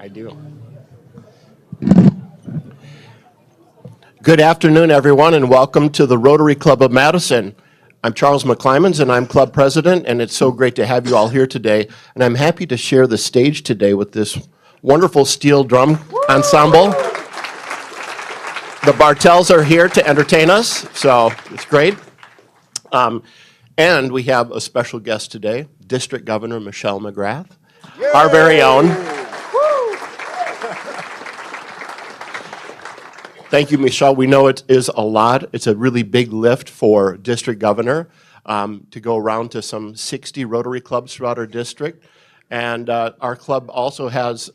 I do. Good afternoon, everyone, and welcome to the Rotary Club of Madison. I'm Charles McClymans, and I'm club president, and it's so great to have you all here today. And I'm happy to share the stage today with this wonderful steel drum ensemble. The Bartels are here to entertain us, so it's great. And we have a special guest today, District Governor Michelle McGrath, our very own. Thank you, Michelle. We know it is a lot. It's a really big lift for District Governor to go around to some 60 Rotary clubs throughout our district. And our club also has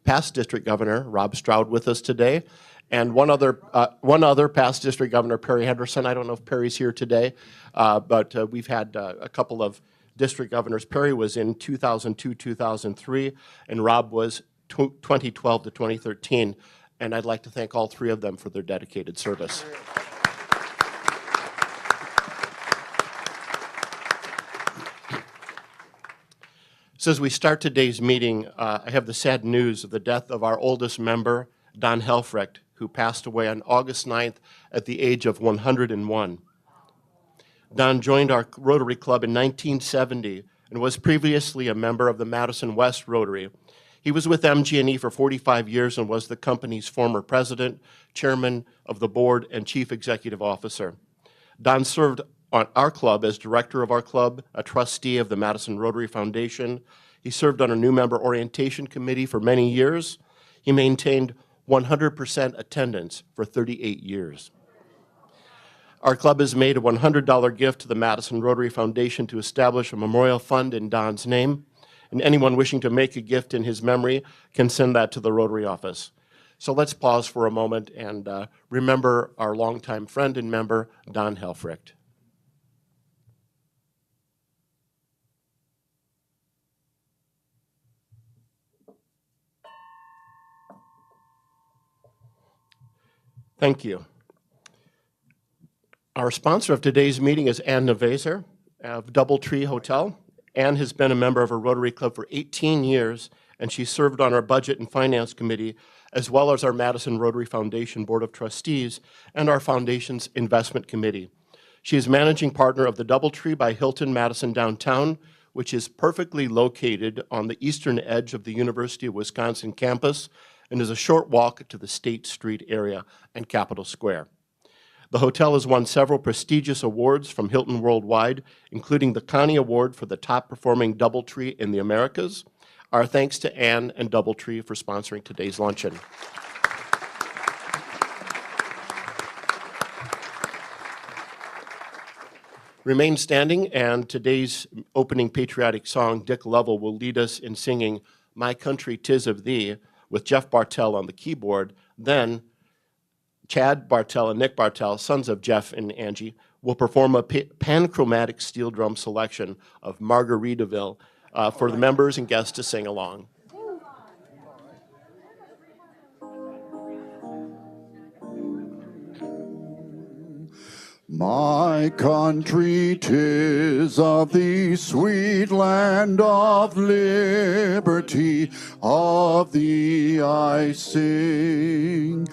past District Governor Rob Stroud with us today, and one other past District Governor, Perry Henderson. I don't know if Perry's here today, but we've had a couple of District Governors. Perry was in 2002, 2003, and Rob was 2012 to 2013. And I'd like to thank all three of them for their dedicated service. So as we start today's meeting, I have the sad news of the death of our oldest member, Don Helfrecht, who passed away on August 9th at the age of 101. Don joined our Rotary Club in 1970 and was previously a member of the Madison West Rotary. He was with MG&E for 45 years and was the company's former president, chairman of the board, and chief executive officer. Don served on our club as director of our club, a trustee of the Madison Rotary Foundation. He served on our new member orientation committee for many years. He maintained 100% attendance for 38 years. Our club has made a $100 gift to the Madison Rotary Foundation to establish a memorial fund in Don's name. And anyone wishing to make a gift in his memory can send that to the Rotary office. So let's pause for a moment and remember our longtime friend and member, Don Helfrecht. Thank you. Our sponsor of today's meeting is Ann Nevaser of Doubletree Hotel. Ann has been a member of our Rotary Club for 18 years, and she served on our Budget and Finance Committee, as well as our Madison Rotary Foundation Board of Trustees and our Foundation's Investment Committee. She is managing partner of the Doubletree by Hilton Madison Downtown, which is perfectly located on the eastern edge of the University of Wisconsin campus and is a short walk to the State Street area and Capitol Square. The hotel has won several prestigious awards from Hilton Worldwide, including the Connie Award for the top performing Doubletree in the Americas. Our thanks to Ann and Doubletree for sponsoring today's luncheon. Remain standing, and today's opening patriotic song, Dick Lovell, will lead us in singing My Country 'Tis of Thee with Jeff Bartell on the keyboard. Then Chad Bartell and Nick Bartell, sons of Jeff and Angie, will perform a panchromatic steel drum selection of Margaritaville for the members and guests to sing along. My country, 'tis of thee, sweet land of liberty, of thee I sing.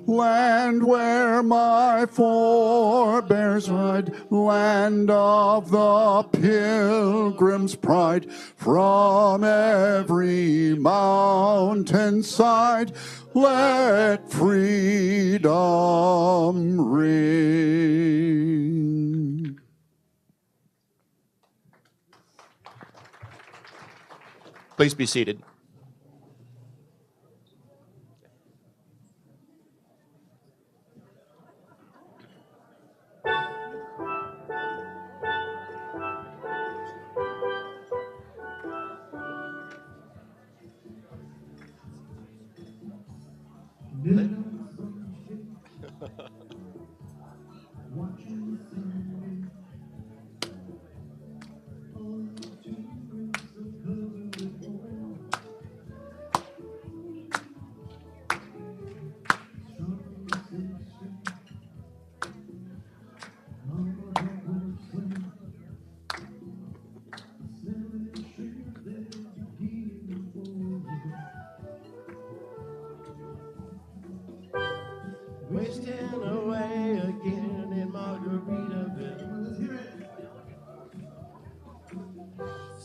Land where my forebears ride, land of the pilgrim's pride, from every mountainside, let freedom ring. Please be seated.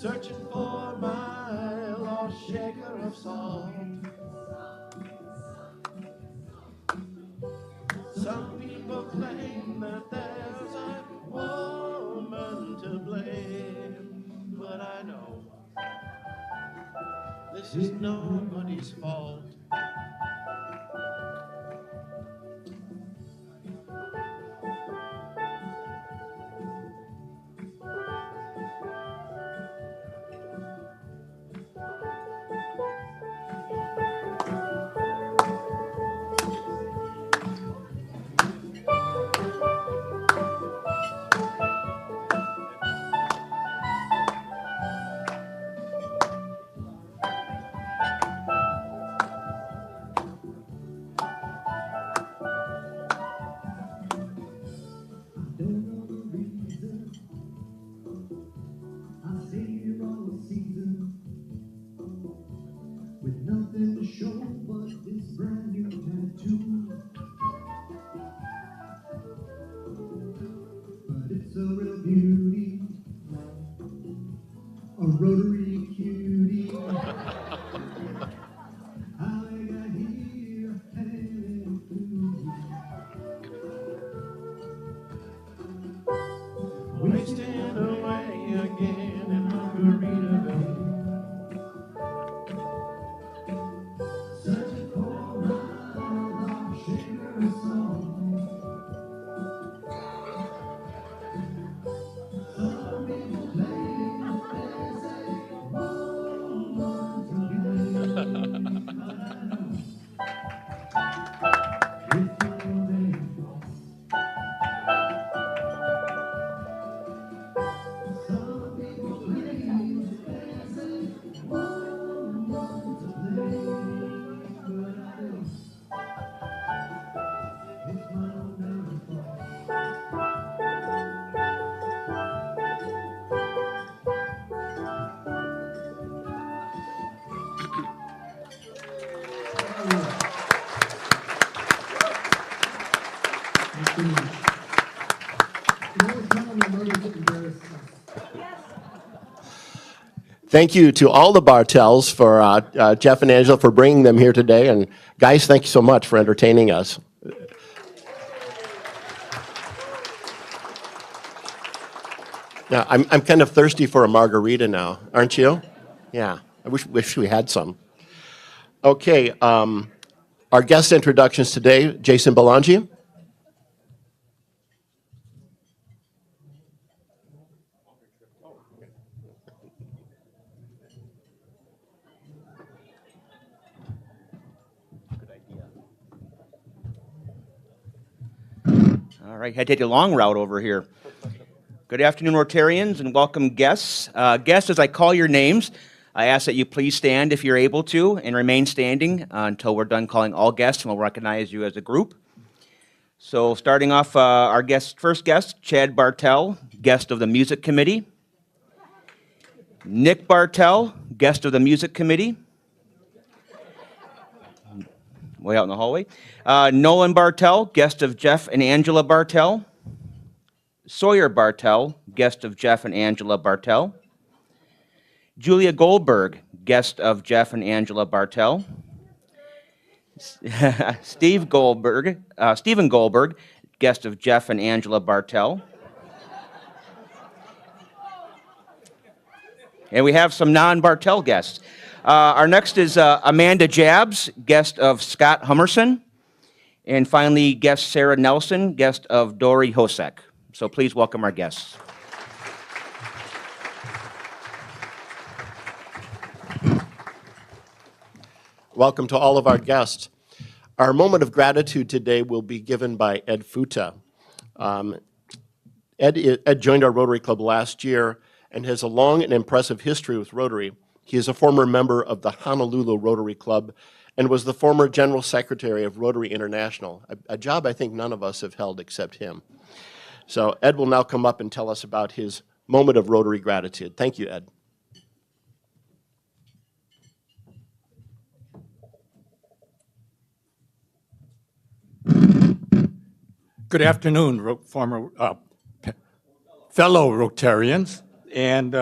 searching for my lost shaker of salt. Some people claim that there's a woman to blame, but I know this is nobody's fault. With nothing to show but this brand new tattoo. But it's a real beauty, a rotary cutie. How I got here, hanging through. Wasting away again in Margaritaville. Searching for my lost shaker of salt. Some people claim that there's a woman to blame. It's my own fault. Some people claim that there's a woman to blame, but I know it's my own fault. Thank you to all the Bartels for Jeff and Angela for bringing them here today. And guys, thank you so much for entertaining us. Now, I'm kind of thirsty for a margarita now, aren't you? Yeah, I wish we had some. Okay, our guest introductions today, Jason Belangi. All right, had to take a long route over here. Good afternoon, Rotarians, and welcome guests. Guests, as I call your names, I ask that you please stand if you're able to and remain standing until we're done calling all guests, and we'll recognize you as a group. So starting off, our first guest, Chad Bartell, guest of the Music Committee. Nick Bartell, guest of the Music Committee. Way out in the hallway. Nolan Bartell, guest of Jeff and Angela Bartell. Sawyer Bartell, guest of Jeff and Angela Bartell. Julia Goldberg, guest of Jeff and Angela Bartell. Stephen Goldberg, guest of Jeff and Angela Bartell. And we have some non-Bartell guests. Our next is Amanda Jabs, guest of Scott Hummerson. And finally, guest Sarah Nelson, guest of Dory Hosek. So please welcome our guests. Welcome to all of our guests. Our moment of gratitude today will be given by Ed Futa. Ed joined our Rotary Club last year and has a long and impressive history with Rotary. He is a former member of the Honolulu Rotary Club and was the former General Secretary of Rotary International, a job I think none of us have held except him. So Ed will now come up and tell us about his moment of Rotary gratitude. Thank you, Ed. Good afternoon, fellow Rotarians, and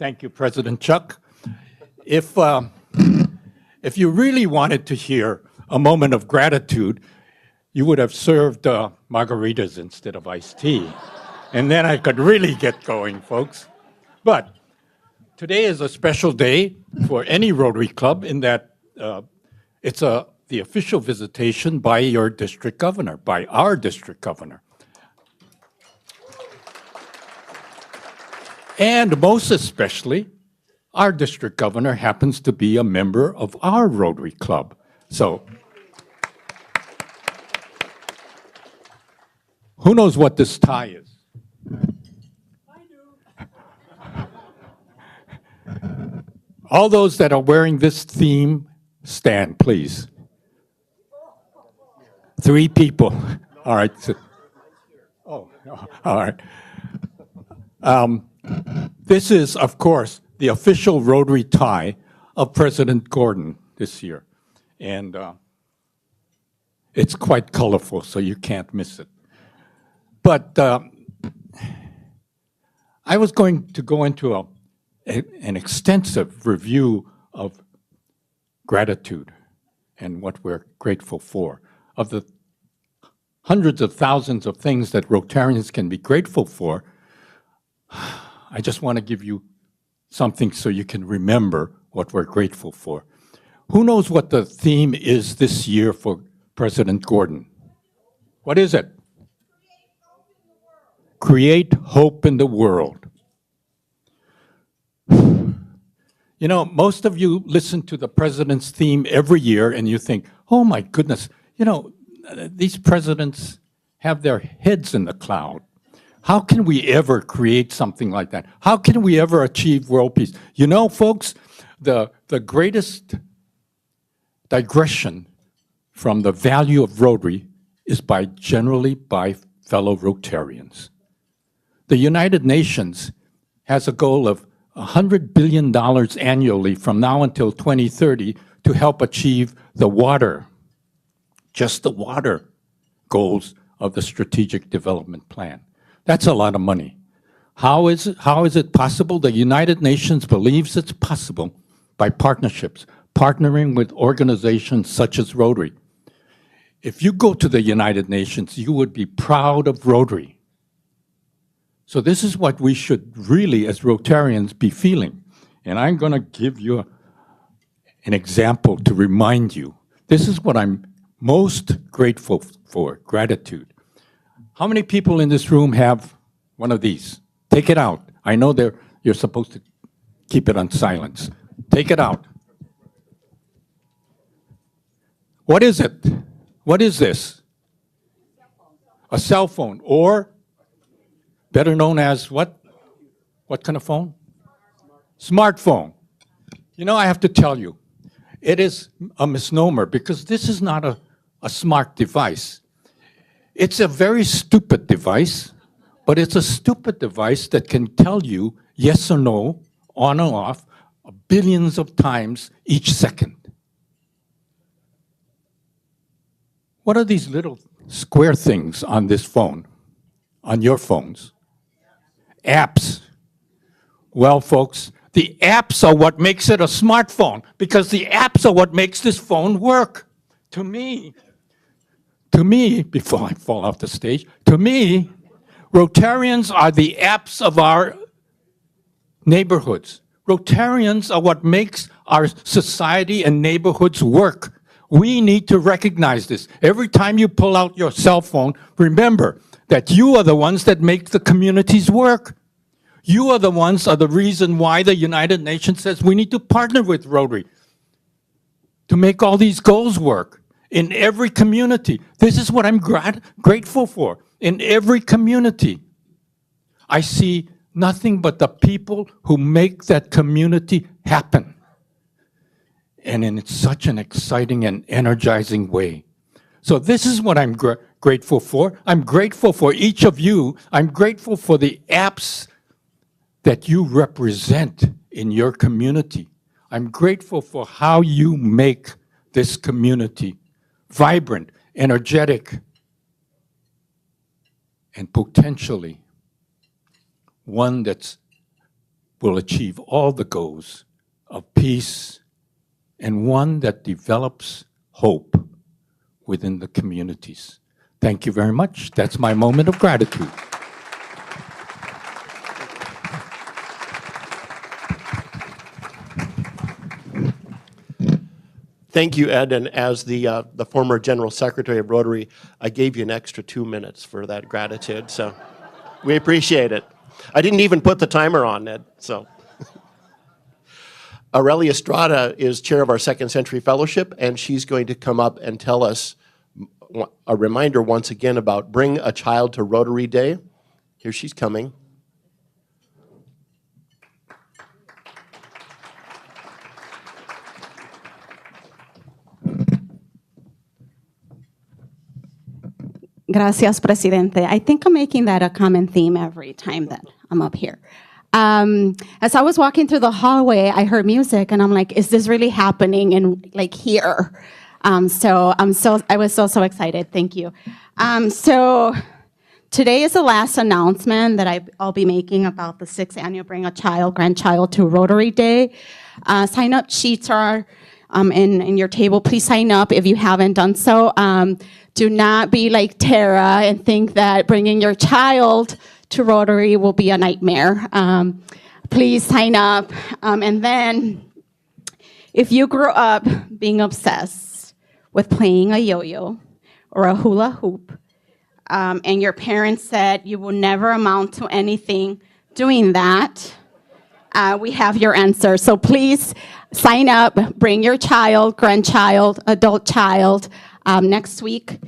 Thank you, President Chuck. If you really wanted to hear a moment of gratitude, you would have served margaritas instead of iced tea. And then I could really get going, folks. But today is a special day for any Rotary Club in that it's the official visitation by your district governor, by our district governor. And most especially, our district governor happens to be a member of our Rotary Club. So, who knows what this tie is? I do. All those that are wearing this theme, stand, please. 3 people. All right. Oh, all right. This is, of course, the official Rotary tie of President Gordon this year. And it's quite colorful, so you can't miss it. But I was going to go into an extensive review of gratitude and what we're grateful for, of the hundreds of thousands of things that Rotarians can be grateful for. I just want to give you something so you can remember what we're grateful for. Who knows what the theme is this year for President Gordon? What is it? Create hope in the world. You know, most of you listen to the president's theme every year and you think, oh my goodness, you know, these presidents have their heads in the cloud. How can we ever create something like that? How can we ever achieve world peace? You know, folks, the greatest digression from the value of Rotary is generally by fellow Rotarians. The United Nations has a goal of $100 billion annually from now until 2030 to help achieve the water, just the water goals of the Strategic Development Plan. That's a lot of money. How is it possible? The United Nations believes it's possible by partnerships, partnering with organizations such as Rotary. If you go to the United Nations, you would be proud of Rotary. So this is what we should really, as Rotarians, be feeling. And I'm going to give you an example to remind you. This is what I'm most grateful for, gratitude. How many people in this room have one of these? Take it out. I know you're supposed to keep it on silence. Take it out. What is it? What is this? A cell phone, or better known as what? What kind of phone? Smartphone. You know, I have to tell you, it is a misnomer because this is not a smart device. It's a very stupid device, but it's a stupid device that can tell you yes or no, on or off, billions of times each second. What are these little square things on this phone, on your phones? Apps. Well, folks, the apps are what makes it a smartphone because the apps are what makes this phone work. To me, before I fall off the stage, to me, Rotarians are the apps of our neighborhoods. Rotarians are what makes our society and neighborhoods work. We need to recognize this. Every time you pull out your cell phone, remember that you are the ones that make the communities work. You are the ones are the reason why the United Nations says we need to partner with Rotary to make all these goals work. In every community. This is what I'm grateful for. In every community, I see nothing but the people who make that community happen. And in such an exciting and energizing way. So this is what I'm grateful for. I'm grateful for each of you. I'm grateful for the apps that you represent in your community. I'm grateful for how you make this community vibrant, energetic, and potentially one that's will achieve all the goals of peace and one that develops hope within the communities. Thank you very much. That's my moment of gratitude. Thank you, Ed. And as the former General Secretary of Rotary, I gave you an extra 2 minutes for that gratitude. So we appreciate it. I didn't even put the timer on, Ed. So Aurelia Estrada is chair of our Second Century Fellowship, and she's going to come up and tell us a reminder once again about Bring a Child to Rotary Day. Here she's coming. Gracias, Presidente. I think I'm making that a common theme every time that I'm up here. As I was walking through the hallway, I heard music, and I'm like, "Is this really happening?" And like here, I was so excited. Thank you. So today is the last announcement that I'll be making about the 6th annual Bring a Child, Grandchild to Rotary Day. Sign-up sheets are in your table. Please sign up if you haven't done so. Do not be like Tara and think that bringing your child to Rotary will be a nightmare. Please sign up. And then, if you grew up being obsessed with playing a yo-yo or a hula hoop, and your parents said you will never amount to anything doing that, we have your answer. So please sign up, bring your child, grandchild, adult child next week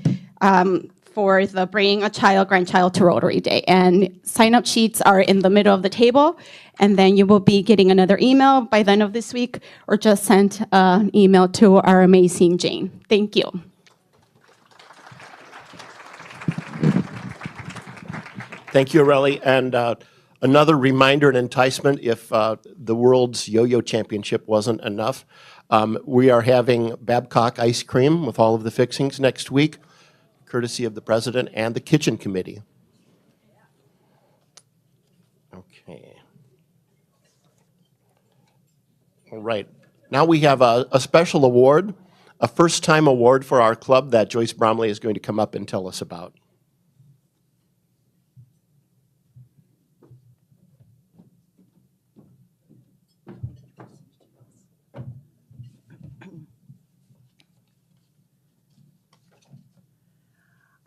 for the Bring a Child, Grandchild to Rotary Day. And sign-up sheets are in the middle of the table, and then you will be getting another email by the end of this week, or just send an email to our amazing Jane. Thank you. Thank you, Aurelia. And another reminder and enticement, if the World's Yo-Yo Championship wasn't enough, we are having Babcock ice cream with all of the fixings next week, courtesy of the President and the Kitchen Committee. Okay. All right. Now we have a special award, a first-time award for our club that Joyce Bromley is going to come up and tell us about.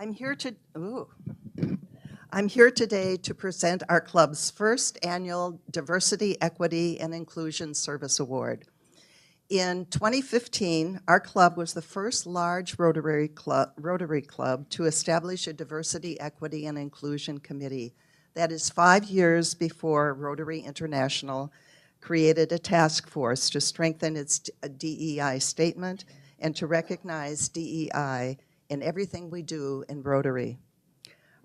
I'm here today to present our club's first annual Diversity, Equity, and Inclusion Service Award. In 2015, our club was the first large Rotary Club to establish a Diversity, Equity, and Inclusion Committee. That is 5 years before Rotary International created a task force to strengthen its DEI statement and to recognize DEI in everything we do in Rotary.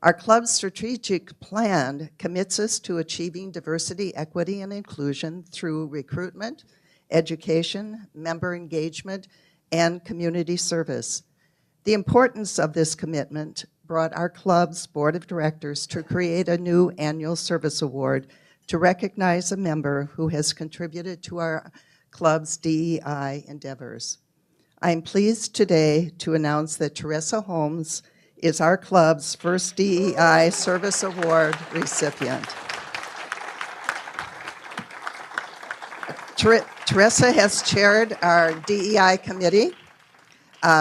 Our club's strategic plan commits us to achieving diversity, equity, and inclusion through recruitment, education, member engagement, and community service. The importance of this commitment brought our club's board of directors to create a new annual service award to recognize a member who has contributed to our club's DEI endeavors. I am pleased today to announce that Teresa Holmes is our club's first DEI Service Award recipient. Teresa has chaired our DEI committee,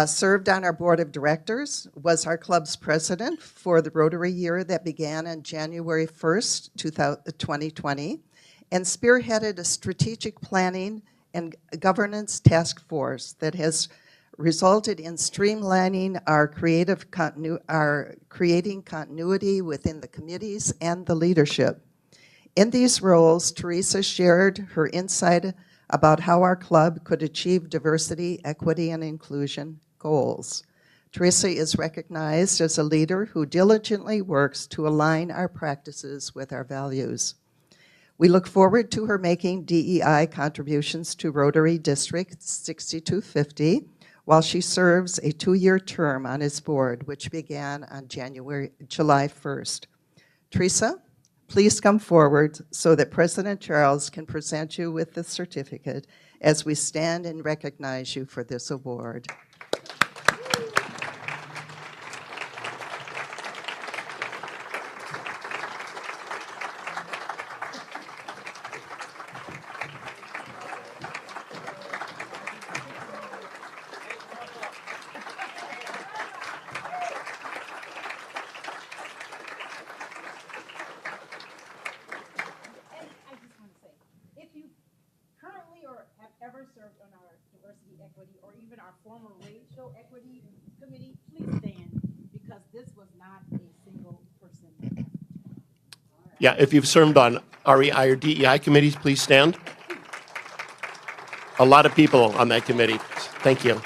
served on our board of directors, was our club's president for the Rotary year that began on January 1st, 2020, and spearheaded a strategic planning and governance task force that has resulted in streamlining our creating continuity within the committees and the leadership. In these roles, Teresa shared her insight about how our club could achieve diversity, equity, and inclusion goals. Teresa is recognized as a leader who diligently works to align our practices with our values. We look forward to her making DEI contributions to Rotary District 6250 while she serves a 2-year term on its board, which began on July 1st. Teresa, Please come forward so that President Charles can present you with the certificate as we stand and recognize you for this award. I just want to say, if you currently or have ever served on our diversity, equity, or even our former racial equity committee, please stand, because this was not a single person. Yeah, if you've served on REI or DEI committees, please stand. A lot of people on that committee. Thank you.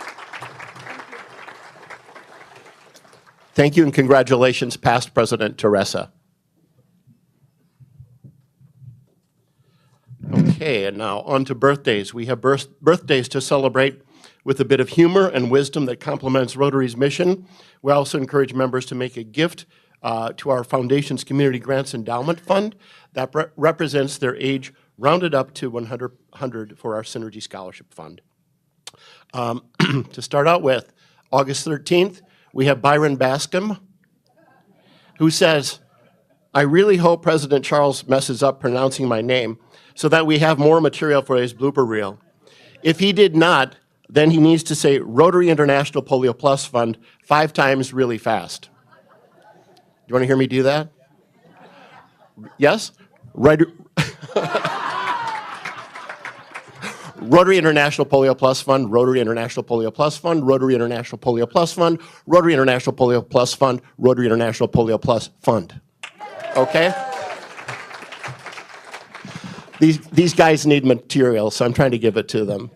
Thank you and congratulations, past President Teresa. Okay, and now on to birthdays. We have birthdays to celebrate with a bit of humor and wisdom that complements Rotary's mission. We also encourage members to make a gift to our foundation's Community Grants Endowment Fund that represents their age rounded up to 100 for our Synergy Scholarship Fund. To start out with, August 13th, we have Byron Bascom, who says, "I really hope President Charles messes up pronouncing my name so that we have more material for his blooper reel. If he did not, then he needs to say Rotary International Polio Plus Fund 5 times really fast." Do you want to hear me do that? Yes? Right. Rotary International Polio Plus Fund, Rotary International Polio Plus Fund, Rotary International Polio Plus Fund, Rotary International Polio Plus Fund, Rotary International Polio Plus Fund. Okay? These guys need material, so I'm trying to give it to them.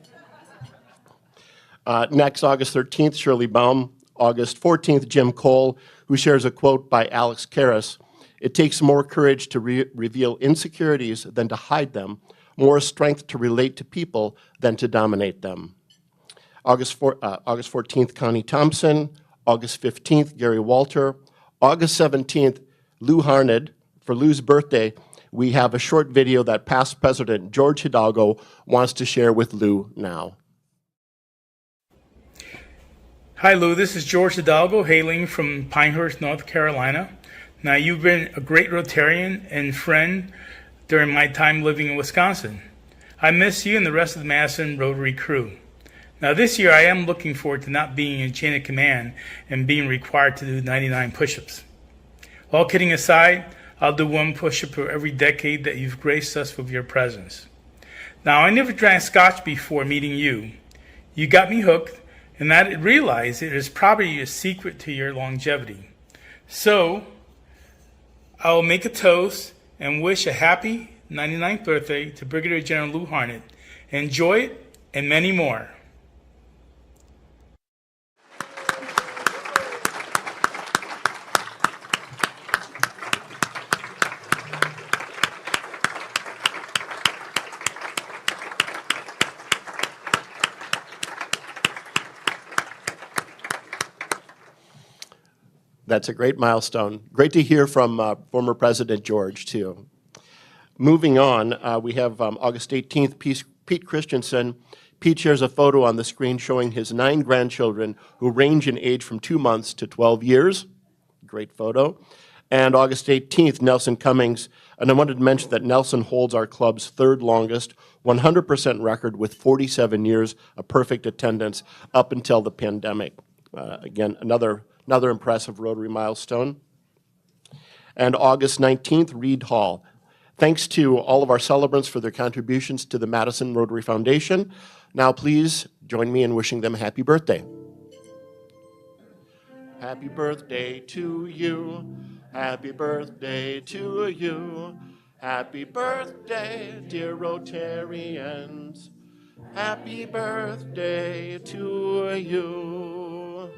Next, August 13th, Shirley Baum. August 14th, Jim Cole, who shares a quote by Alex Karras. "It takes more courage to reveal insecurities than to hide them, more strength to relate to people than to dominate them." August 14th, Connie Thompson. August 15th, Gary Walter. August 17th, Lou Harned. For Lou's birthday, we have a short video that past President George Hidalgo wants to share with Lou now. Hi Lou, this is George Hidalgo hailing from Pinehurst, North Carolina. Now you've been a great Rotarian and friend during my time living in Wisconsin. I miss you and the rest of the Madison Rotary crew. Now this year I am looking forward to not being in chain of command and being required to do 99 push-ups. All kidding aside, I'll do 1 push-up for every decade that you've graced us with your presence. Now I never drank scotch before meeting you. You got me hooked, and I realized it is probably a secret to your longevity. So, I will make a toast and wish a happy 99th birthday to Brigadier General Lou Harned. Enjoy it and many more. That's a great milestone. Great to hear from former President George, too. Moving on, we have August 18th, Pete Christensen. Pete shares a photo on the screen showing his 9 grandchildren who range in age from 2 months to 12 years. Great photo. And August 18th, Nelson Cummings. And I wanted to mention that Nelson holds our club's 3rd longest 100% record with 47 years of perfect attendance up until the pandemic. Again, another impressive Rotary milestone. And August 19th, Reed Hall. Thanks to all of our celebrants for their contributions to the Madison Rotary Foundation. Now please join me in wishing them a happy birthday. Happy birthday to you. Happy birthday to you. Happy birthday, dear Rotarians. Happy birthday to you.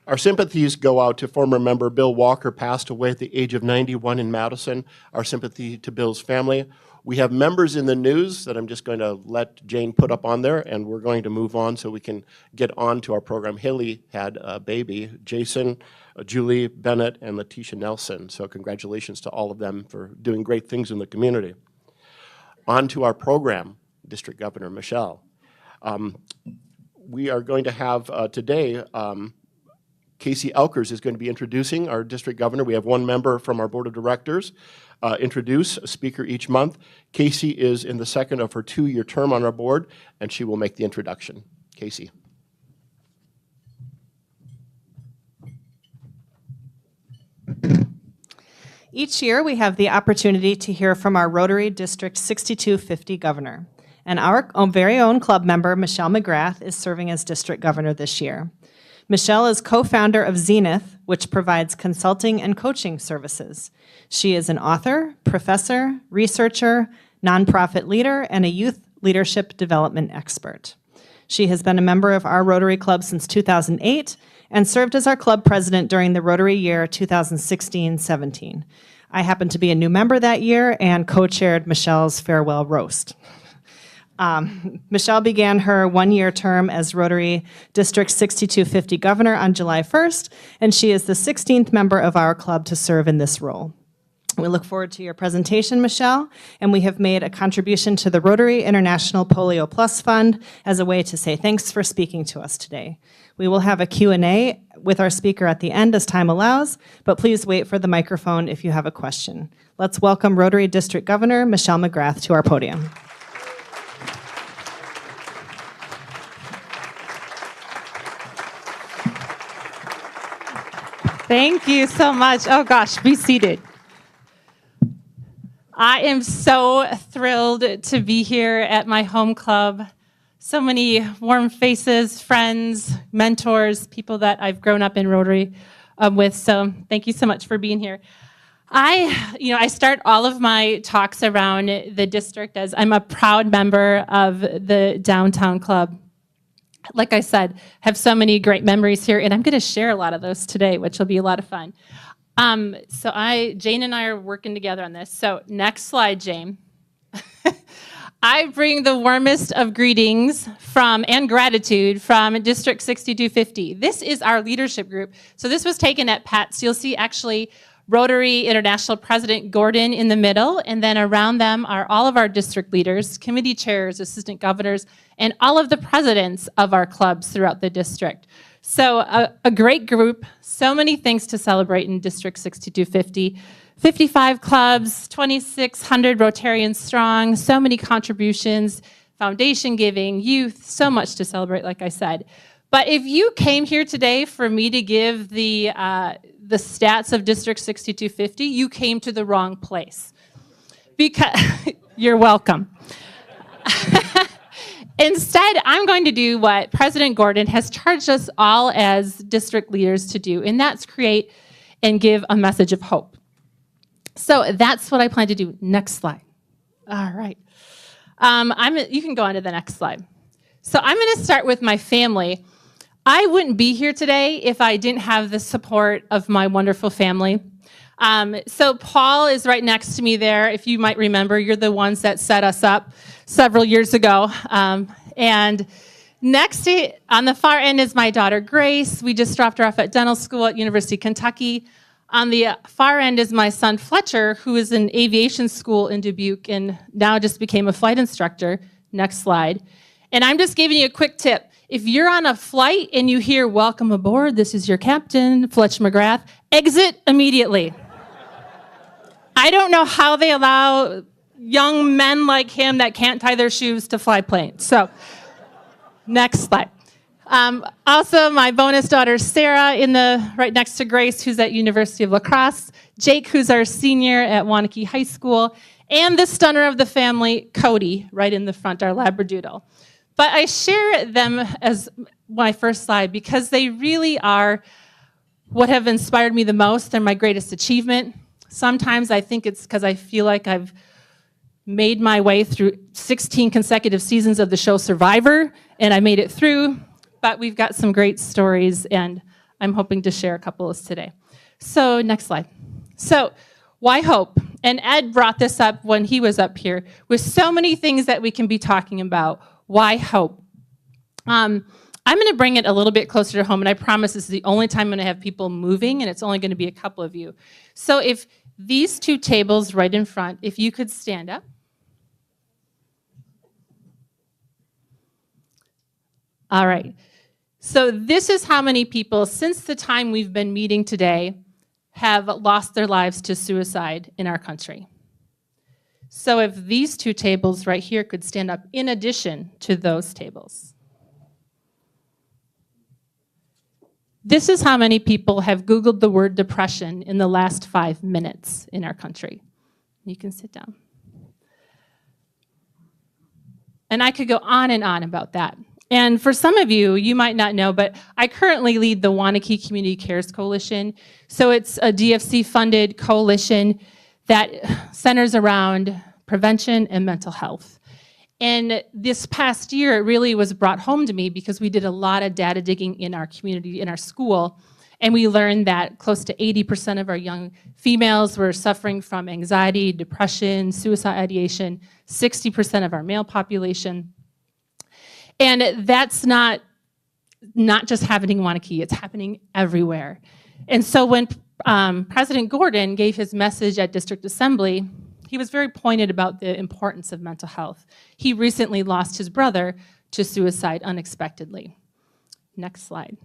Our sympathies go out to former member Bill Walker, passed away at the age of 91 in Madison. Our sympathy to Bill's family. We have members in the news that I'm just going to let Jane put up on there, and we're going to move on so we can get on to our program. Haley had a baby, Jason, Julie Bennett, and Letitia Nelson. So congratulations to all of them for doing great things in the community. On to our program, District Governor Michelle. We are going to have today, Casey Elkers is going to be introducing our district governor. We have one member from our board of directors introduce a speaker each month. Casey is in the second of her 2-year term on our board, and she will make the introduction. Casey. Each year, we have the opportunity to hear from our Rotary District 6250 governor. And our very own club member, Michelle McGrath, is serving as district governor this year. Michelle is co-founder of ZENith, which provides consulting and coaching services. She is an author, professor, researcher, nonprofit leader, and a youth leadership development expert. She has been a member of our Rotary Club since 2008 and served as our club president during the Rotary year 2016-17. I happened to be a new member that year and co-chaired Michelle's farewell roast. Michelle began her 1-year term as Rotary District 6250 governor on July 1st, and she is the 16th member of our club to serve in this role. We look forward to your presentation, Michelle, and we have made a contribution to the Rotary International Polio Plus Fund as a way to say thanks for speaking to us today. We will have a Q&A with our speaker at the end as time allows, but please wait for the microphone if you have a question. Let's welcome Rotary District Governor Michelle McGrath to our podium. Thank you so much. Oh gosh, be seated. I am so thrilled to be here at my home club. So many warm faces, friends, mentors, people that I've grown up in Rotary with. So thank you so much for being here. I start all of my talks around the district as I'm a proud member of the Downtown Club. Like I said, have so many great memories here, and I'm going to share a lot of those today, which will be a lot of fun. Jane and I are working together on this. So next slide, Jane. I bring the warmest of greetings and gratitude from District 6250. This is our leadership group. So this was taken at PETS. You'll see actually Rotary International President Gordon in the middle, and then around them are all of our district leaders, committee chairs, assistant governors, and all of the presidents of our clubs throughout the district. So a great group, so many things to celebrate in District 6250. 55 clubs, 2,600 Rotarians strong, so many contributions, foundation giving, youth, so much to celebrate, like I said. But if you came here today for me to give the stats of District 6250, you came to the wrong place. Because you're welcome. Instead, I'm going to do what President Gordon has charged us all as district leaders to do, and that's create and give a message of hope. So that's what I plan to do. Next slide. All right. You can go on to the next slide. So I'm going to start with my family. I wouldn't be here today if I didn't have the support of my wonderful family. So Paul is right next to me there. If you might remember, you're the ones that set us up several years ago. And next on the far end is my daughter, Grace. We just dropped her off at dental school at University of Kentucky. On the far end is my son, Fletcher, who is in aviation school in Dubuque and now just became a flight instructor. Next slide. And I'm just giving you a quick tip. If you're on a flight and you hear, "Welcome aboard, this is your captain, Fletcher McGrath," exit immediately. I don't know how they allow young men like him that can't tie their shoes to fly planes. So, next slide. Also, my bonus daughter, Sarah, right next to Grace, who's at University of La Crosse, Jake, who's our senior at Wanakee High School, and the stunner of the family, Cody, right in the front, our Labradoodle. But I share them as my first slide because they really are what have inspired me the most. They're my greatest achievement. Sometimes I think it's because I feel like I've made my way through 16 consecutive seasons of the show Survivor, and I made it through. But we've got some great stories, and I'm hoping to share a couple of today. So next slide. So why hope? And Ed brought this up when he was up here, with so many things that we can be talking about. Why hope? I'm going to bring it a little bit closer to home, and I promise this is the only time I'm going to have people moving, and it's only going to be a couple of you. So if these two tables right in front, if you could stand up. All right. So this is how many people, since the time we've been meeting today, have lost their lives to suicide in our country. So if these two tables right here could stand up in addition to those tables. This is how many people have Googled the word depression in the last 5 minutes in our country. You can sit down. And I could go on and on about that. And for some of you, you might not know, but I currently lead the Wanakee Community Cares Coalition. So it's a DFC-funded coalition that centers around prevention and mental health. And this past year, it really was brought home to me because we did a lot of data digging in our community, in our school, and we learned that close to 80% of our young females were suffering from anxiety, depression, suicide ideation, 60% of our male population. And that's not just happening in Wanakee, it's happening everywhere. And so when President Gordon gave his message at District Assembly, he was very pointed about the importance of mental health. He recently lost his brother to suicide unexpectedly. Next slide.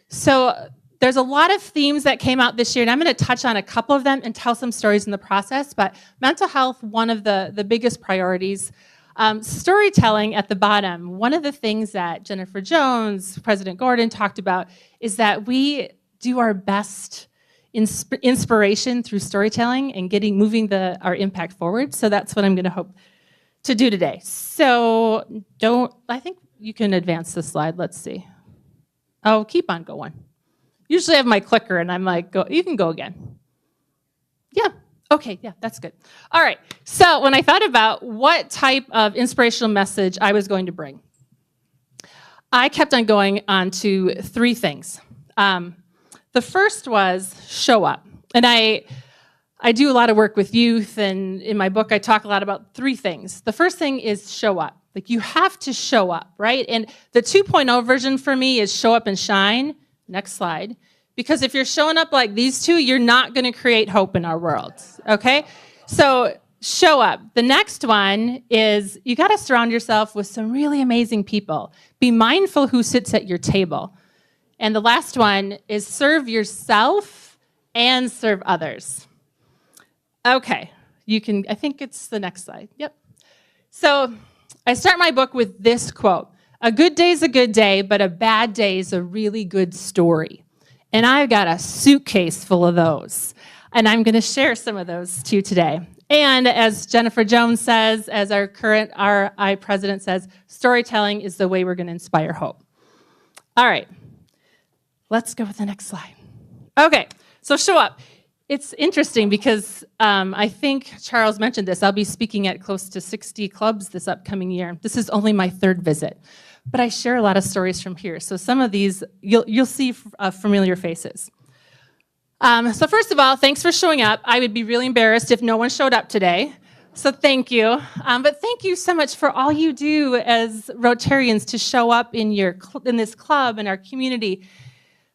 So there's a lot of themes that came out this year, and I'm going to touch on a couple of them and tell some stories in the process, but mental health, one of the biggest priorities. Storytelling at the bottom, one of the things that Jennifer Jones, President Gordon talked about is that we do our best inspiration through storytelling and moving our impact forward. So that's what I'm going to hope to do today. So I think you can advance the slide. Let's see. Oh, keep on going. Usually I have my clicker and I'm like, you can go again. Yeah. Okay, yeah, that's good. All right, so when I thought about what type of inspirational message I was going to bring, I kept on going on to 3 things. The first was show up. And I do a lot of work with youth, and in my book I talk a lot about 3 things. The first thing is show up. Like, you have to show up, right? And the 2.0 version for me is show up and shine. Next slide. Because if you're showing up like these two, you're not going to create hope in our world, okay? So show up. The next one is you got to surround yourself with some really amazing people. Be mindful who sits at your table. And the last one is serve yourself and serve others. Okay, I think it's the next slide. Yep. So I start my book with this quote. A good day is a good day, but a bad day is a really good story. And I've got a suitcase full of those. And I'm going to share some of those too today. And as Jennifer Jones says, as our current RI president says, storytelling is the way we're going to inspire hope. All right, let's go with the next slide. Okay, so show up. It's interesting because I think Charles mentioned this. I'll be speaking at close to 60 clubs this upcoming year. This is only my 3rd visit. But I share a lot of stories from here. So some of these, you'll see familiar faces. So first of all, thanks for showing up. I would be really embarrassed if no one showed up today. So thank you. But thank you so much for all you do as Rotarians to show up in this club, in our community.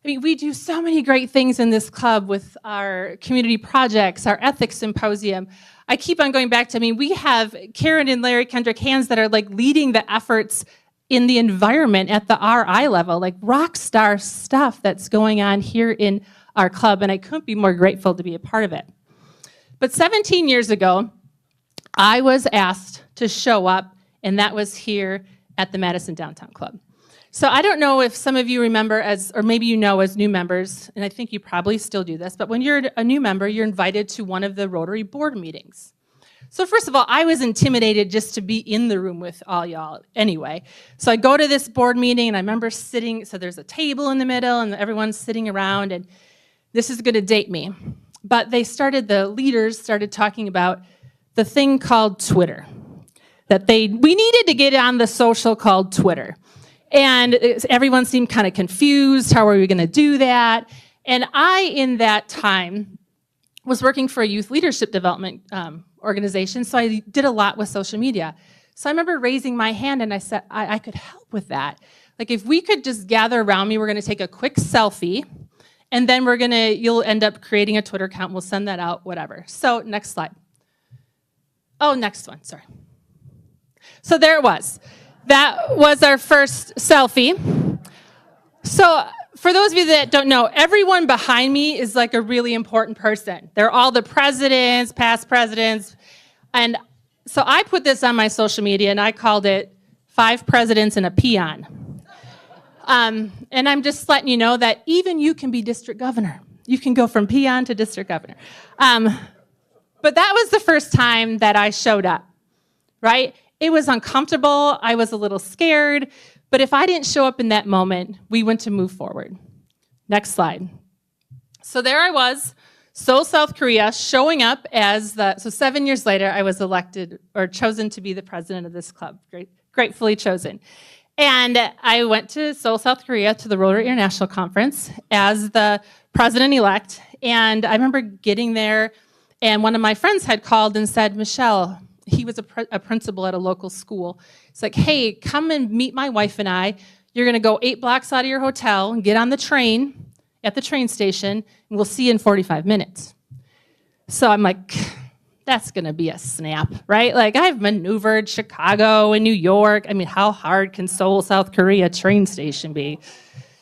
I mean, we do so many great things in this club with our community projects, our ethics symposium. I keep on going back to, we have Karen and Larry Kendrick Hands that are like leading the efforts in the environment at the RI level, like rock star stuff that's going on here in our club, and I couldn't be more grateful to be a part of it. But 17 years ago, I was asked to show up, and that was here at the Madison Downtown Club. So I don't know if some of you remember or maybe you know as new members, and I think you probably still do this, but when you're a new member, you're invited to one of the Rotary board meetings. So first of all, I was intimidated just to be in the room with all y'all anyway. So I go to this board meeting, and I remember sitting, so there's a table in the middle, and everyone's sitting around, and this is going to date me. But the leaders started talking about the thing called Twitter, that we needed to get on the social called Twitter. And everyone seemed kind of confused. How are we going to do that? And I, in that time, was working for a youth leadership development organization, so I did a lot with social media. So I remember raising my hand and I said, I could help with that. Like if we could just gather around me, we're gonna take a quick selfie, and then you'll end up creating a Twitter account, we'll send that out, whatever. So next slide. Oh, next one, sorry. So there it was. That was our first selfie. So for those of you that don't know, everyone behind me is like a really important person. They're all the presidents, past presidents. And so I put this on my social media and I called it 5 Presidents and a Peon. And I'm just letting you know that even you can be district governor. You can go from peon to district governor. But that was the first time that I showed up, right? It was uncomfortable. I was a little scared. But if I didn't show up in that moment, we went to move forward. Next slide. So there I was, Seoul, South Korea, showing up so 7 years later, I was elected or chosen to be the president of this club, gratefully chosen. And I went to Seoul, South Korea to the Rotary International Conference as the president-elect. And I remember getting there, and one of my friends had called and said, Michelle, he was a principal at a local school. It's like, hey, come and meet my wife and I. You're going to go 8 blocks out of your hotel and get on the train at the train station, and we'll see you in 45 minutes. So I'm like, that's going to be a snap, right? Like, I've maneuvered Chicago and New York. I mean, how hard can Seoul, South Korea train station be?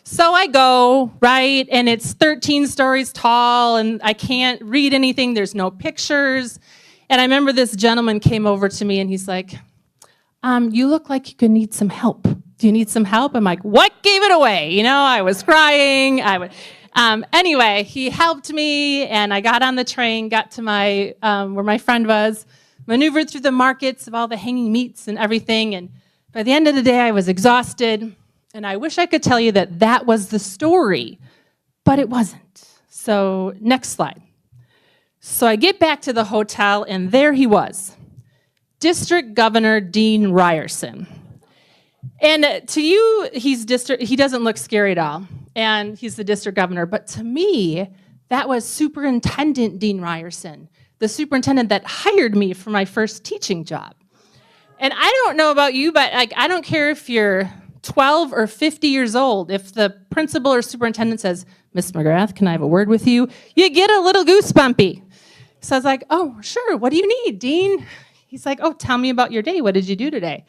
So I go, right, and it's 13 stories tall, and I can't read anything. There's no pictures. And I remember this gentleman came over to me and he's like, you look like you could need some help. Do you need some help? I'm like, what gave it away? You know, I was crying. Anyway, he helped me and I got on the train, got to where my friend was, maneuvered through the markets of all the hanging meats and everything. And by the end of the day, I was exhausted. And I wish I could tell you that that was the story, but it wasn't. So next slide. So I get back to the hotel, and there he was, District Governor Dean Ryerson. And to you, he doesn't look scary at all, and he's the district governor. But to me, that was Superintendent Dean Ryerson, the superintendent that hired me for my first teaching job. And I don't know about you, but I don't care if you're 12 or 50 years old. If the principal or superintendent says, Miss McGrath, can I have a word with you? You get a little goosebumpy. So I was like, oh, sure, what do you need, Dean? He's like, oh, tell me about your day. What did you do today?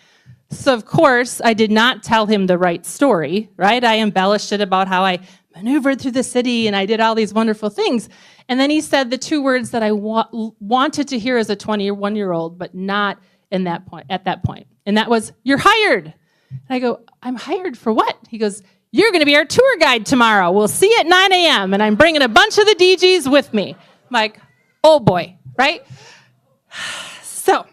So, of course, I did not tell him the right story, right? I embellished it about how I maneuvered through the city and I did all these wonderful things. And then he said the 2 words that I wanted to hear as a 21-year-old, but not at that point. And that was, you're hired. And I go, I'm hired for what? He goes, you're going to be our tour guide tomorrow. We'll see you at 9 a.m. And I'm bringing a bunch of the DGs with me. I'm like, oh boy, right? So,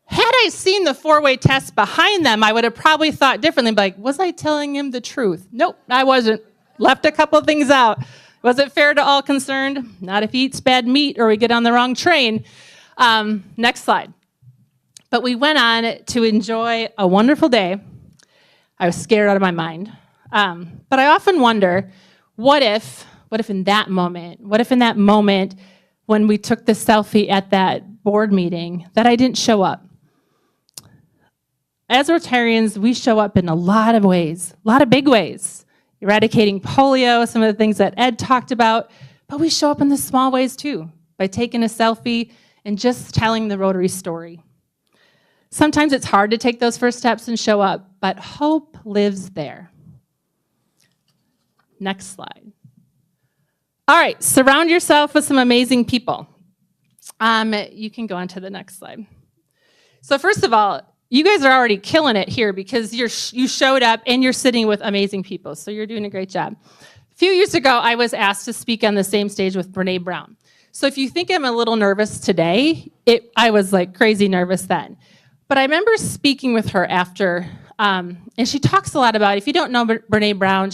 had I seen the 4-way test behind them, I would have probably thought differently. Like, was I telling him the truth? Nope, I wasn't. Left a couple things out. Was it fair to all concerned? Not if he eats bad meat or we get on the wrong train. Next slide. But we went on to enjoy a wonderful day. I was scared out of my mind. But I often wonder, what if in that moment when we took the selfie at that board meeting, that I didn't show up? As Rotarians, we show up in a lot of ways, a lot of big ways. Eradicating polio, some of the things that Ed talked about, but we show up in the small ways too, by taking a selfie and just telling the Rotary story. Sometimes it's hard to take those first steps and show up, but hope lives there. Next slide. All right, surround yourself with some amazing people. You can go on to the next slide. So first of all, you guys are already killing it here because you showed up and you're sitting with amazing people, so you're doing a great job. A few years ago, I was asked to speak on the same stage with Brene Brown. So if you think I'm a little nervous today, I was like crazy nervous then. But I remember speaking with her after, and she talks a lot about, if you don't know Brene Brown,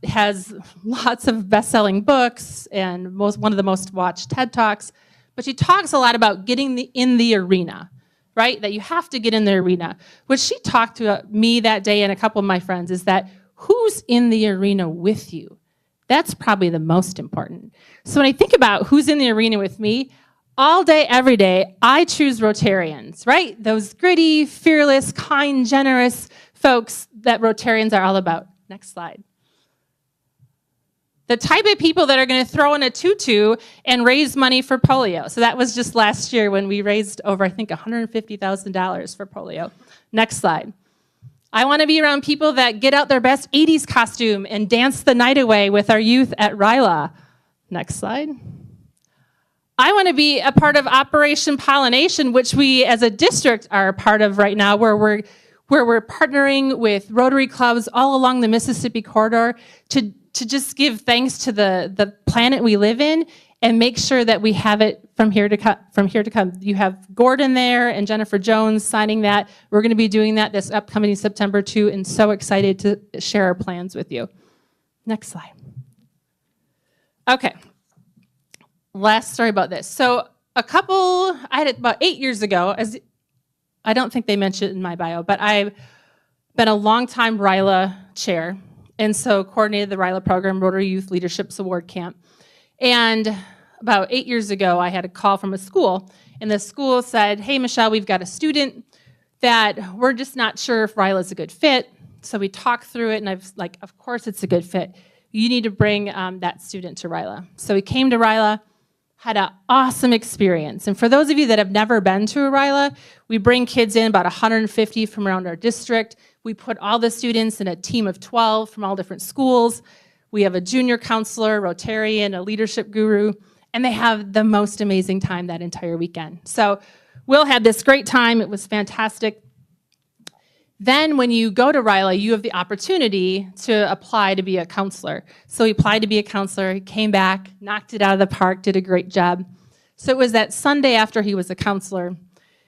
has lots of best-selling books and one of the most watched TED Talks, but she talks a lot about getting in the arena, right? That you have to get in the arena. What she talked to me that day and a couple of my friends is that who's in the arena with you? That's probably the most important. So when I think about who's in the arena with me, all day, every day, I choose Rotarians, right? Those gritty, fearless, kind, generous folks that Rotarians are all about. Next slide. The type of people that are going to throw in a tutu and raise money for polio. So that was just last year when we raised over, I think, $150,000 for polio. Next slide. I want to be around people that get out their best 80s costume and dance the night away with our youth at RILA. Next slide. I want to be a part of Operation Pollination, which we as a district are a part of right now, where we're partnering with Rotary Clubs all along the Mississippi corridor to just give thanks to the planet we live in and make sure that we have it from here to come. You have Gordon there and Jennifer Jones signing that. We're going to be doing that this upcoming September too, and so excited to share our plans with you. Next slide. Okay. Last story about this. So I had it about 8 years ago, as I don't think they mentioned it in my bio, but I've been a longtime RILA chair, and so coordinated the RILA program, Rotary Youth Leadership Award Camp. And about 8 years ago, I had a call from a school, and the school said, hey, Michelle, we've got a student that we're just not sure if RILA is a good fit. So we talked through it, and I was like, of course it's a good fit. You need to bring that student to RILA. So he came to RILA, had an awesome experience. And for those of you that have never been to a RILA, we bring kids in, about 150 from around our district. We put all the students in a team of 12 from all different schools. We have a junior counselor, Rotarian, a leadership guru, and they have the most amazing time that entire weekend. So Will had this great time. It was fantastic. Then when you go to RILA, you have the opportunity to apply to be a counselor. So he applied to be a counselor, he came back, knocked it out of the park, did a great job. So it was that Sunday after he was a counselor,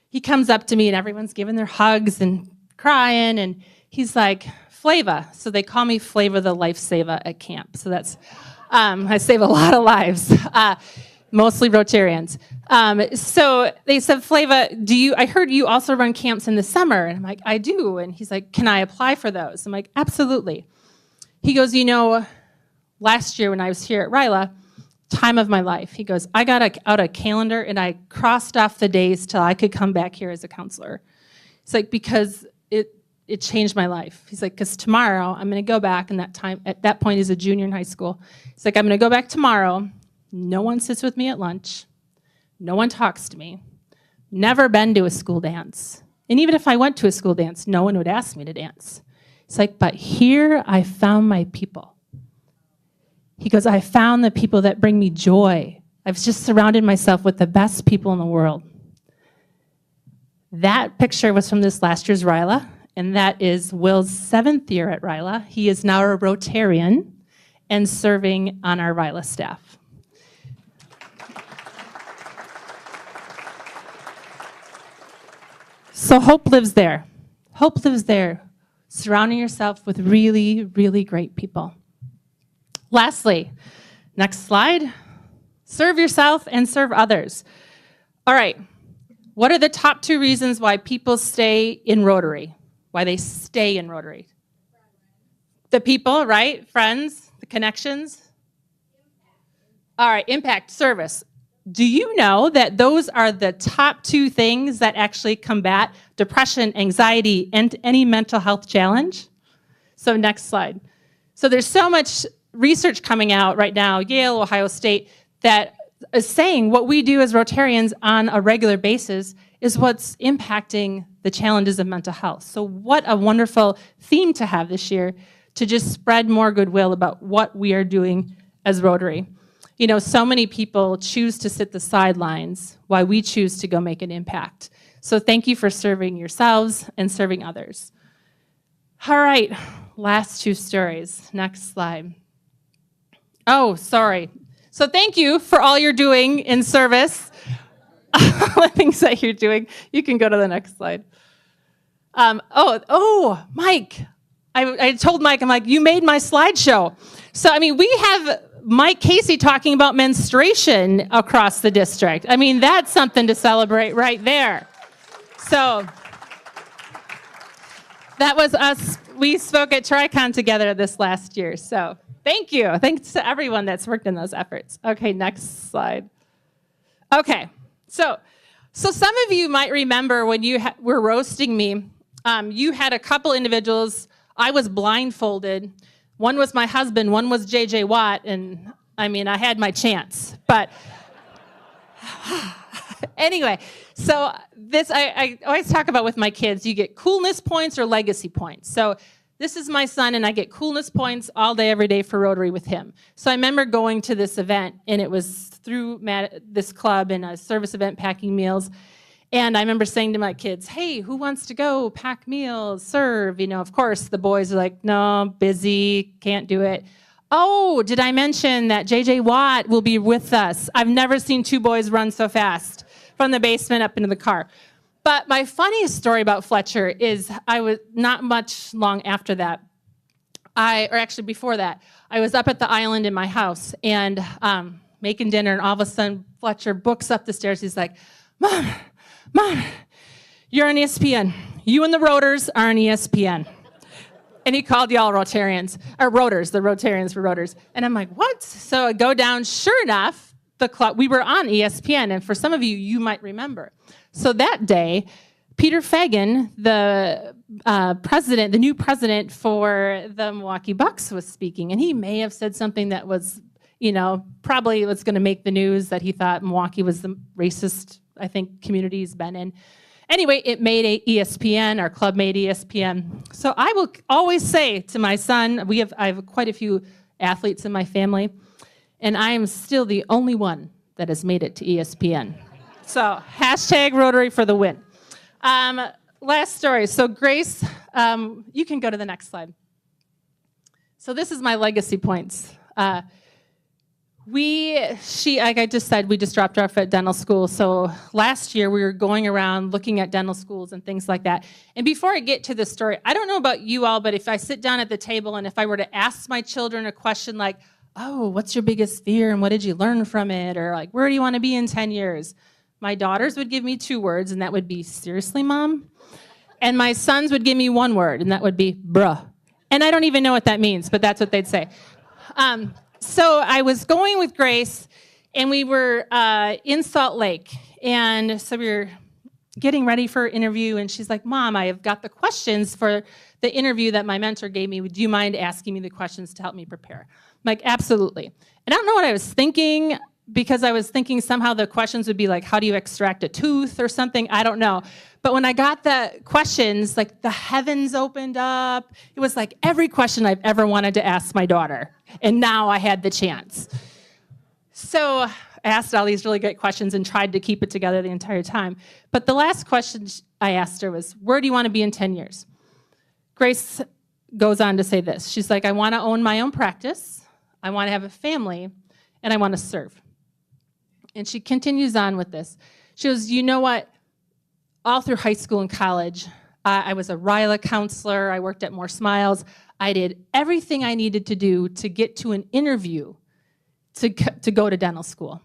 he comes up to me and everyone's giving their hugs and crying, and he's like, Flava. So they call me Flava the Lifesaver at camp. So that's, I save a lot of lives, mostly Rotarians. So they said, Flava, I heard you also run camps in the summer. And I'm like, I do. And he's like, can I apply for those? I'm like, absolutely. He goes, last year when I was here at RILA, time of my life, he goes, I got out a calendar and I crossed off the days till I could come back here as a counselor. It's like, because it changed my life. He's like, because tomorrow I'm going to go back, and at that point he's a junior in high school. He's like, I'm going to go back tomorrow. No one sits with me at lunch. No one talks to me. Never been to a school dance. And even if I went to a school dance, no one would ask me to dance. It's like, but here I found my people. He goes, I found the people that bring me joy. I've just surrounded myself with the best people in the world. That picture was from this last year's RILA, and that is Will's 7th year at RILA. He is now a Rotarian and serving on our RILA staff. So hope lives there. Hope lives there, surrounding yourself with really, really great people. Lastly, next slide. Serve yourself and serve others. All right. What are the top 2 reasons why people stay in Rotary? Why they stay in Rotary? The people, right? Friends, the connections. All right, impact, service. Do you know that those are the top 2 things that actually combat depression, anxiety, and any mental health challenge? So next slide. So there's so much research coming out right now, Yale, Ohio State, that is saying what we do as Rotarians on a regular basis is what's impacting the challenges of mental health. So what a wonderful theme to have this year, to just spread more goodwill about what we are doing as Rotary. So many people choose to sit the sidelines while we choose to go make an impact. So thank you for serving yourselves and serving others. All right, last 2 stories. Next slide. Oh, sorry. So thank you for all you're doing in service, all the things that you're doing. You can go to the next slide. Mike. I told Mike, I'm like, you made my slideshow. So, we have Mike Casey talking about menstruation across the district. That's something to celebrate right there. So that was us. We spoke at TriCon together this last year. So thank you. Thanks to everyone that's worked in those efforts. Okay, next slide. Okay, so some of you might remember when you were roasting me, you had a couple individuals. I was blindfolded. One was my husband, one was J.J. Watt, and I mean, I had my chance. But anyway, so this, I always talk about with my kids, you get coolness points or legacy points. So this is my son, and I get coolness points all day, every day for Rotary with him. So I remember going to this event, and it was through this club and a service event packing meals. And I remember saying to my kids, hey, who wants to go pack meals, serve? You know, of course, the boys are like, no, busy, can't do it. Oh, did I mention that J.J. Watt will be with us? I've never seen two boys run so fast from the basement up into the car. But my funniest story about Fletcher is I was not much long after that, or actually before that, I was up at the island in my house and making dinner, and all of a sudden Fletcher books up the stairs. He's like, Mom, you're on ESPN. You and the Rotors are on ESPN. And he called y'all Rotarians, or Rotors, the Rotarians for Rotors. And I'm like, what? So I go down, sure enough, the club, we were on ESPN, and for some of you, you might remember. So that day, Peter Fagan, the president, the new president for the Milwaukee Bucks, was speaking, and he may have said something that was, you know, probably was going to make the news, that he thought Milwaukee was the racist, I think, community he's been in. Anyway, it made ESPN, our club made ESPN. So I will always say to my son, I have quite a few athletes in my family, and I am still the only one that has made it to ESPN. So hashtag Rotary for the win. Last story. So Grace, you can go to the next slide. So this is my legacy points. Like I just said, we just dropped her off at dental school. So last year we were going around looking at dental schools and things like that. And before I get to this story, I don't know about you all, but if I sit down at the table and if I were to ask my children a question like, oh, what's your biggest fear and what did you learn from it? Or like, where do you want to be in 10 years? My daughters would give me 2 words, and that would be, seriously, Mom? And my sons would give me 1 word, and that would be, bruh. And I don't even know what that means, but that's what they'd say. So I was going with Grace, and we were in Salt Lake. And so we were getting ready for an interview, and she's like, Mom, I have got the questions for the interview that my mentor gave me. Would you mind asking me the questions to help me prepare? I'm like, absolutely. And I don't know what I was thinking, because I was thinking somehow the questions would be like, how do you extract a tooth or something? I don't know. But when I got the questions, like the heavens opened up. It was like every question I've ever wanted to ask my daughter. And now I had the chance. So I asked all these really great questions and tried to keep it together the entire time. But the last question I asked her was, where do you want to be in 10 years? Grace goes on to say this. She's like, I want to own my own practice. I want to have a family. And I want to serve. And she continues on with this. She goes, you know what? All through high school and college, I was a RILA counselor. I worked at More Smiles. I did everything I needed to do to get to an interview to go to dental school.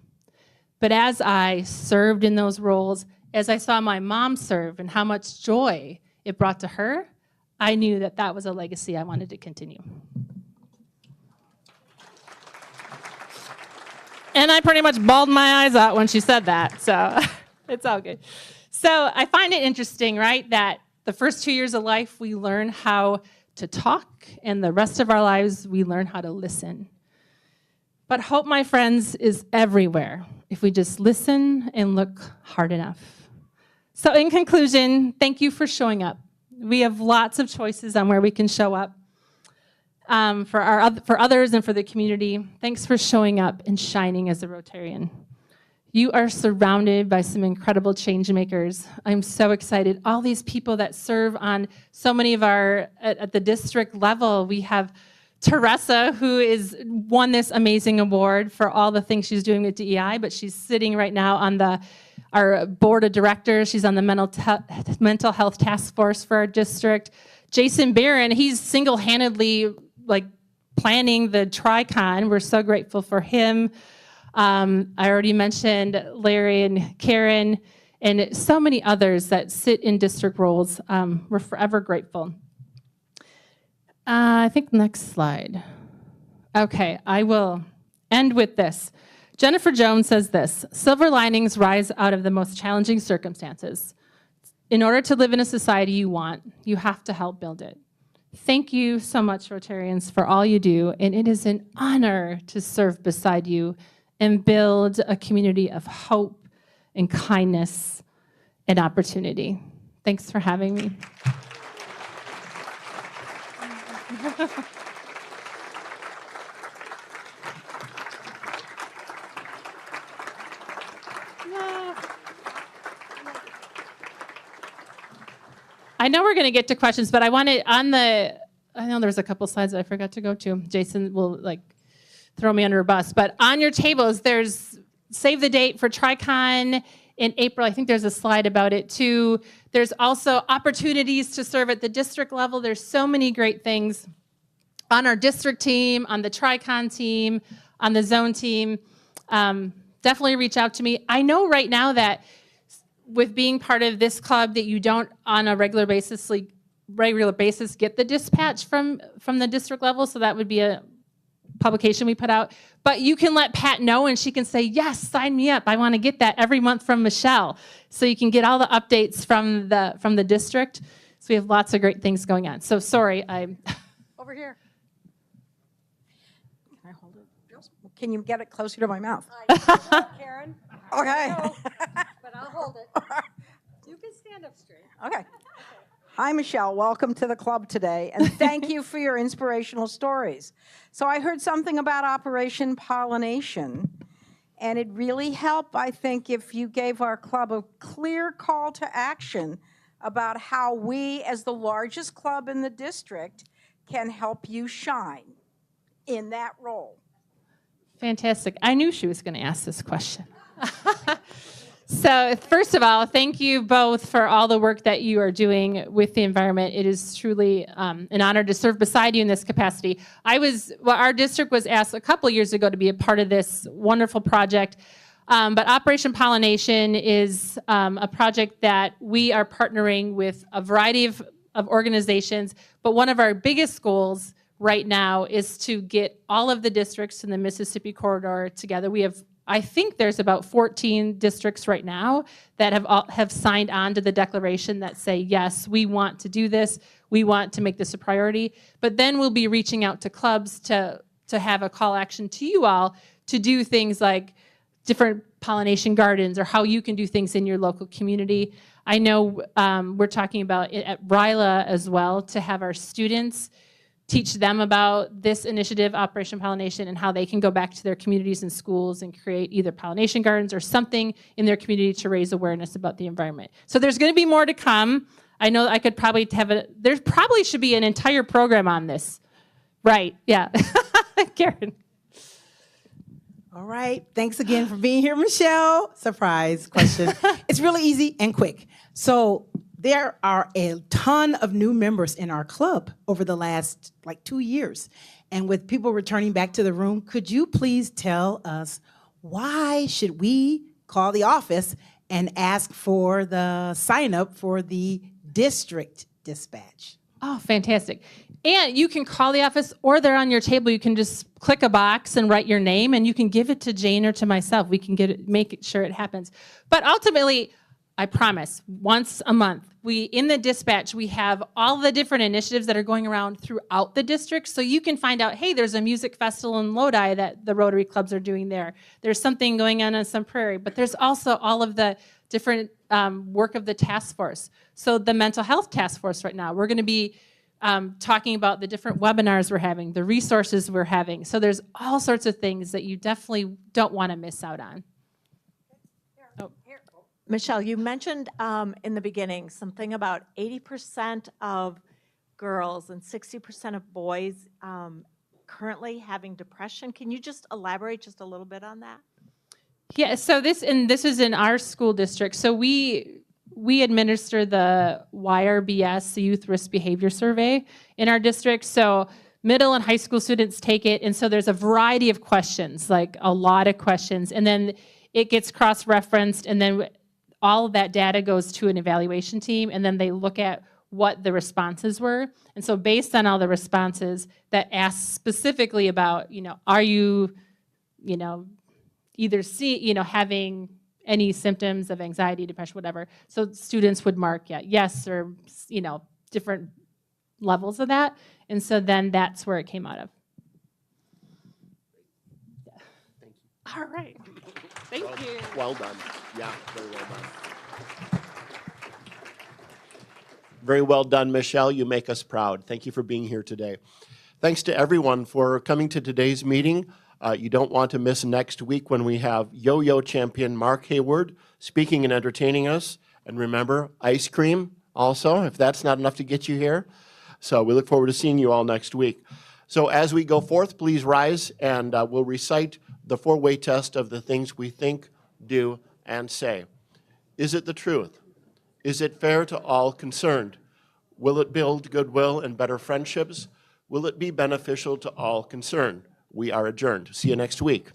But as I served in those roles, as I saw my mom serve and how much joy it brought to her, I knew that that was a legacy I wanted to continue. And I pretty much bawled my eyes out when she said that, so it's all good. So I find it interesting, right, that the first 2 years of life we learn how to talk, and the rest of our lives we learn how to listen. But hope, my friends, is everywhere if we just listen and look hard enough. So in conclusion, thank you for showing up. We have lots of choices on where we can show up. For others and for the community, thanks for showing up and shining as a Rotarian. You are surrounded by some incredible change makers. I'm so excited. All these people that serve on so many of at the district level. We have Teresa, who won this amazing award for all the things she's doing with DEI, but she's sitting right now on our board of directors. She's on the mental health task force for our district. Jason Barron, he's single-handedly planning the TriCon. We're so grateful for him. I already mentioned Larry and Karen, and so many others that sit in district roles. We're forever grateful. I think next slide. Okay, I will end with this. Jennifer Jones says this: silver linings rise out of the most challenging circumstances. In order to live in a society you want, you have to help build it. Thank you so much, Rotarians, for all you do, and it is an honor to serve beside you and build a community of hope and kindness and opportunity. Thanks for having me. I know we're going to get to questions, but I wanted I know there's a couple slides that I forgot to go to. Jason will throw me under a bus, but on your tables, there's save the date for TriCon in April. I think there's a slide about it too. There's also opportunities to serve at the district level. There's so many great things on our district team, on the TriCon team, on the zone team. Definitely reach out to me. I know right now that with being part of this club that you don't on a regular basis get the dispatch from the district level, so that would be a publication we put out. But you can let Pat know and she can say, yes, sign me up. I want to get that every month from Michelle. So you can get all the updates from the district. So we have lots of great things going on. So sorry, I'm Over here. Can I hold it? Can you get it closer to my mouth? Karen. Okay. But I'll hold it. You can stand up straight. Okay. Hi, Michelle. Welcome to the club today, and thank you for your inspirational stories. So I heard something about Operation Pollination, and it really helped, I think, if you gave our club a clear call to action about how we, as the largest club in the district, can help you shine in that role. Fantastic. I knew she was going to ask this question. So first of all, thank you both for all the work that you are doing with the environment. It is truly an honor to serve beside you in this capacity. Our district was asked a couple of years ago to be a part of this wonderful project, but Operation Pollination is a project that we are partnering with a variety of organizations, but one of our biggest goals right now is to get all of the districts in the Mississippi corridor together. I think there's about 14 districts right now that have signed on to the declaration that say, yes, we want to do this. We want to make this a priority. But then we'll be reaching out to clubs to have a call action to you all to do things like different pollination gardens or how you can do things in your local community. I know we're talking about it at RILA as well, to have our students teach them about this initiative, Operation Pollination, and how they can go back to their communities and schools and create either pollination gardens or something in their community to raise awareness about the environment. So there's going to be more to come. I know I could probably there probably should be an entire program on this. Right, yeah. Karen. All right, thanks again for being here, Michelle. Surprise question. It's really easy and quick. So there are a ton of new members in our club over the last 2 years. And with people returning back to the room, could you please tell us why should we call the office and ask for the sign up for the district dispatch? Oh, fantastic. And you can call the office or they're on your table. You can just click a box and write your name and you can give it to Jane or to myself. We can make sure it happens. But ultimately, I promise, once a month, in the dispatch, we have all the different initiatives that are going around throughout the district. So you can find out, hey, there's a music festival in Lodi that the Rotary Clubs are doing there. There's something going on Sun Prairie. But there's also all of the different work of the task force. So the mental health task force right now, we're going to be talking about the different webinars we're having, the resources we're having. So there's all sorts of things that you definitely don't want to miss out on. Michelle, you mentioned in the beginning something about 80% of girls and 60% of boys currently having depression. Can you just elaborate just a little bit on that? Yeah, so this is in our school district. So we administer the YRBS, the Youth Risk Behavior Survey, in our district. So middle and high school students take it, and so there's a variety of questions, like a lot of questions, and then it gets cross-referenced, and then all of that data goes to an evaluation team, and then they look at what the responses were. And so based on all the responses that ask specifically about, are you, either having any symptoms of anxiety, depression, whatever. So students would mark yes or, different levels of that. And so then that's where it came out of. All right. Thank you. Well done. Yeah, very well done. Very well done, Michelle. You make us proud. Thank you for being here today. Thanks to everyone for coming to today's meeting. You don't want to miss next week when we have yo-yo champion Mark Hayward speaking and entertaining us. And remember, ice cream also, if that's not enough to get you here. So we look forward to seeing you all next week. So as we go forth, please rise, and we'll recite the four-way test of the things we think, do, and say. Is it the truth? Is it fair to all concerned? Will it build goodwill and better friendships? Will it be beneficial to all concerned? We are adjourned. See you next week.